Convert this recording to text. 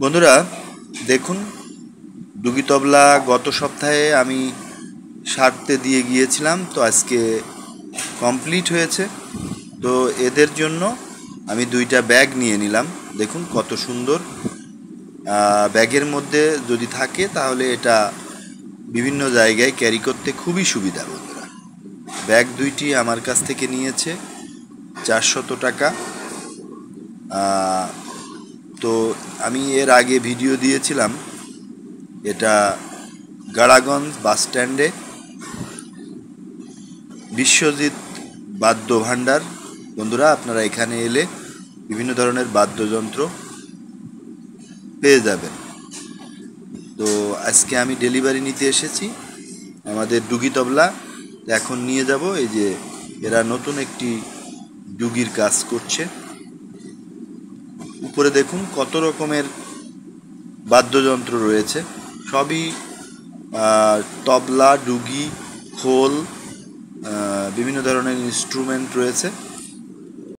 বন্ধুরা দেখুন, ডুগি তবলা গত সপ্তাহে আমি সারতে দিয়ে গিয়েছিলাম, তো আজকে কমপ্লিট হয়েছে। তো এদের জন্য আমি দুইটা ব্যাগ নিয়ে নিলাম। দেখুন কত সুন্দর। ব্যাগের মধ্যে যদি থাকে তাহলে এটা বিভিন্ন জায়গায় ক্যারি করতে খুবই সুবিধা। বন্ধুরা, ব্যাগ দুইটি আমার কাছ থেকে নিয়েছে 400 টাকা। তো আমি এর আগে ভিডিও দিয়েছিলাম, এটা গাড়াগঞ্জ বাস স্ট্যান্ডে বিশ্বজিৎ বাদ্য ভাণ্ডার। বন্ধুরা, আপনারা এখানে এলে বিভিন্ন ধরনের বাদ্যযন্ত্র পেয়ে যাবেন। তো আজকে আমি ডেলিভারি নিতে এসেছি আমাদের ডুগি তবলা। এখন নিয়ে যাব। এই যে এরা নতুন একটি ডুগির কাজ করছে। উপরে দেখুন কত রকমের বাদ্যযন্ত্র রয়েছে, সবই তবলা, ডুগি, খোল, বিভিন্ন ধরনের ইনস্ট্রুমেন্ট রয়েছে।